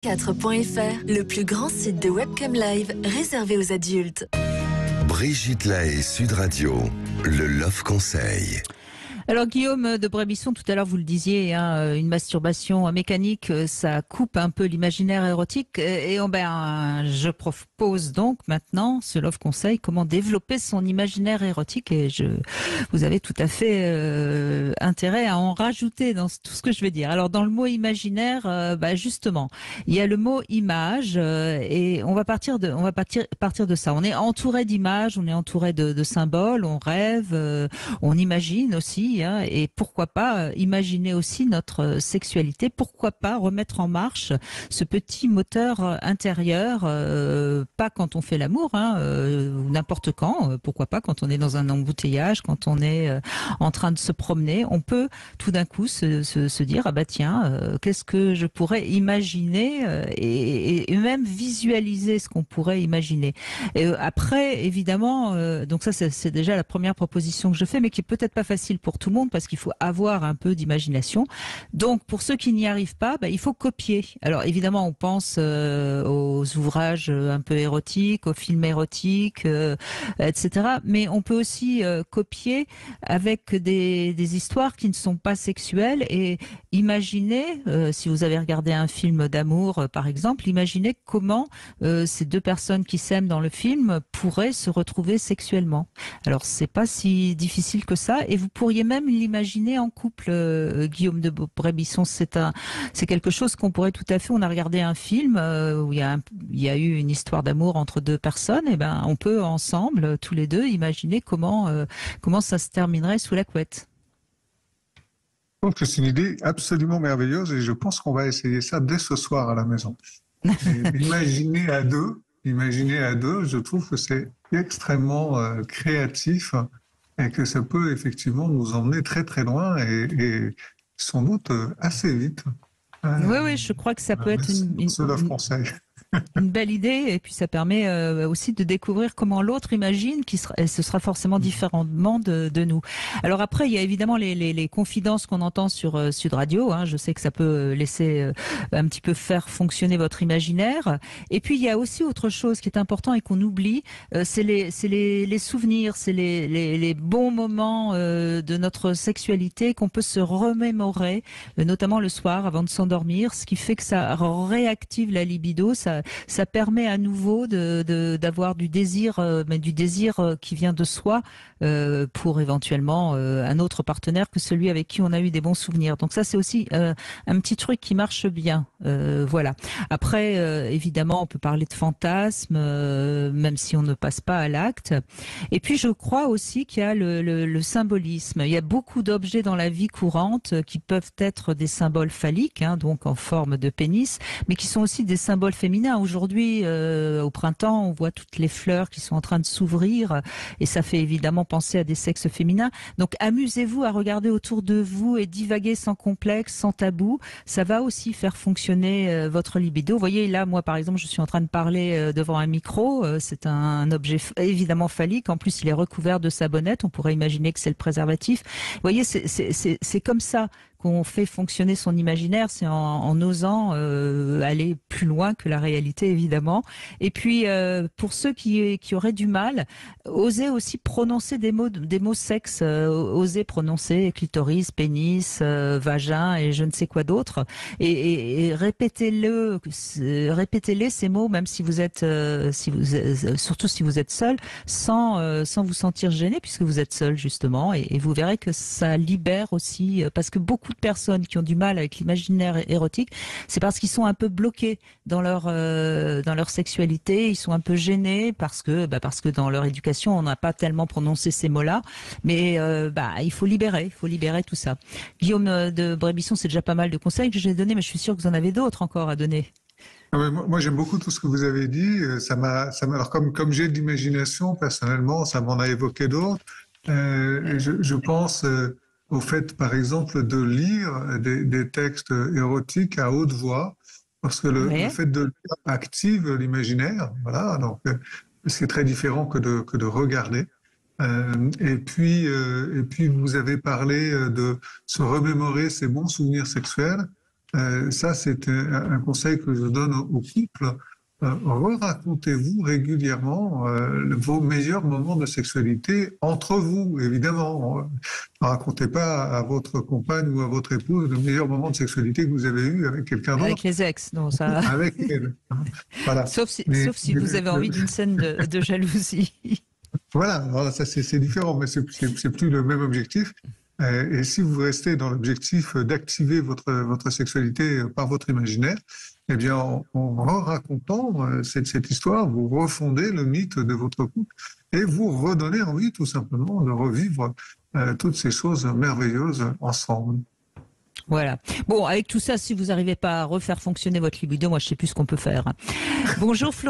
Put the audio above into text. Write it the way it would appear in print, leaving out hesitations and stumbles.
4.fr, le plus grand site de webcam live réservé aux adultes. Brigitte Lahaie, Sud Radio, le Love Conseil. Alors Guillaume de Brébisson, tout à l'heure vous le disiez, hein, une masturbation mécanique, ça coupe un peu l'imaginaire érotique. Et je propose donc maintenant ce Love Conseil, comment développer son imaginaire érotique. Et vous avez tout à fait intérêt à en rajouter dans tout ce que je vais dire. Alors dans le mot imaginaire, justement, il y a le mot image et on va partir de ça. On est entouré d'images, on est entouré de symboles, on rêve, on imagine aussi. Et pourquoi pas imaginer aussi notre sexualité, pourquoi pas remettre en marche ce petit moteur intérieur, pas quand on fait l'amour, ou n'importe quand, pourquoi pas quand on est dans un embouteillage, quand on est en train de se promener, on peut tout d'un coup se dire qu'est-ce que je pourrais imaginer et même visualiser ce qu'on pourrait imaginer. Et après, évidemment, donc ça c'est déjà la première proposition que je fais, mais qui est peut-être pas facile pour tout le monde parce qu'il faut avoir un peu d'imagination. Donc pour ceux qui n'y arrivent pas, il faut copier. Alors évidemment on pense aux ouvrages un peu érotiques, aux films érotiques, etc. Mais on peut aussi copier avec des histoires qui ne sont pas sexuelles et imaginer, si vous avez regardé un film d'amour par exemple, imaginez comment ces deux personnes qui s'aiment dans le film pourraient se retrouver sexuellement. Alors c'est pas si difficile que ça et vous pourriez même l'imaginer en couple, Guillaume de Brébisson. C'est quelque chose qu'on pourrait tout à fait. On a regardé un film où il y a eu une histoire d'amour entre deux personnes. Et on peut ensemble, tous les deux, imaginer comment ça se terminerait sous la couette. Je trouve que c'est une idée absolument merveilleuse et je pense qu'on va essayer ça dès ce soir à la maison. Imaginer à deux, je trouve que c'est extrêmement créatif. Et que ça peut effectivement nous emmener très très loin et sans doute assez vite. Oui, je crois que ça peut être une belle idée et puis ça permet aussi de découvrir comment l'autre imagine et ce sera forcément différemment de nous. Alors après, il y a évidemment les confidences qu'on entend sur Sud Radio. Je sais que ça peut laisser un petit peu faire fonctionner votre imaginaire. Et puis il y a aussi autre chose qui est important et qu'on oublie, c'est les souvenirs, c'est les bons moments de notre sexualité qu'on peut se remémorer, notamment le soir avant de s'endormir, ce qui fait que ça réactive la libido, ça permet à nouveau d'avoir du désir, mais du désir qui vient de soi pour éventuellement un autre partenaire que celui avec qui on a eu des bons souvenirs. Donc ça c'est aussi un petit truc qui marche bien. Voilà. Après évidemment on peut parler de fantasmes même si on ne passe pas à l'acte. Et puis je crois aussi qu'il y a le symbolisme. Il y a beaucoup d'objets dans la vie courante qui peuvent être des symboles phalliques, donc en forme de pénis, mais qui sont aussi des symboles féminins. Aujourd'hui, au printemps, on voit toutes les fleurs qui sont en train de s'ouvrir et ça fait évidemment penser à des sexes féminins. Donc amusez-vous à regarder autour de vous et divaguer sans complexe, sans tabou. Ça va aussi faire fonctionner votre libido. Vous voyez, là, moi par exemple, je suis en train de parler devant un micro. C'est un objet évidemment phallique. En plus, il est recouvert de savonnette. On pourrait imaginer que c'est le préservatif. Vous voyez, c'est comme ça qu'on fait fonctionner son imaginaire, c'est en osant aller plus loin que la réalité, évidemment. Et puis, pour ceux qui auraient du mal, oser aussi prononcer des mots sexes, oser prononcer clitoris, pénis, vagin et je ne sais quoi d'autre, et répétez-les ces mots, même si vous êtes, surtout si vous êtes seul, sans vous sentir gêné, puisque vous êtes seul justement, et vous verrez que ça libère aussi, parce que beaucoup de personnes qui ont du mal avec l'imaginaire érotique, c'est parce qu'ils sont un peu bloqués dans leur sexualité, ils sont un peu gênés parce que dans leur éducation on n'a pas tellement prononcé ces mots-là, mais il faut libérer tout ça. Guillaume de Brébisson, c'est déjà pas mal de conseils que j'ai donnés, mais je suis sûre que vous en avez d'autres encore à donner. Moi, j'aime beaucoup tout ce que vous avez dit. Alors comme j'ai de l'imagination personnellement, ça m'en a évoqué d'autres. Je pense au fait, par exemple, de lire des textes érotiques à haute voix, parce que le fait de lire active l'imaginaire. Voilà, donc c'est très différent que de regarder. Et puis, vous avez parlé de se remémorer ses bons souvenirs sexuels. Ça, c'est un conseil que je donne aux couples. Racontez-vous régulièrement vos meilleurs moments de sexualité entre vous, évidemment. Ne racontez pas à votre compagne ou à votre épouse le meilleur moment de sexualité que vous avez eu avec quelqu'un d'autre. Avec les ex, non, ça. Avec elle. Voilà. Sauf si vous avez envie d'une scène de jalousie. Voilà, ça c'est différent, mais c'est plus le même objectif. Et si vous restez dans l'objectif d'activer votre sexualité par votre imaginaire, eh bien, en racontant cette histoire, vous refondez le mythe de votre couple et vous redonnez envie tout simplement de revivre toutes ces choses merveilleuses ensemble. Voilà. Bon, avec tout ça, si vous n'arrivez pas à refaire fonctionner votre libido, moi je sais plus ce qu'on peut faire. Bonjour Florent.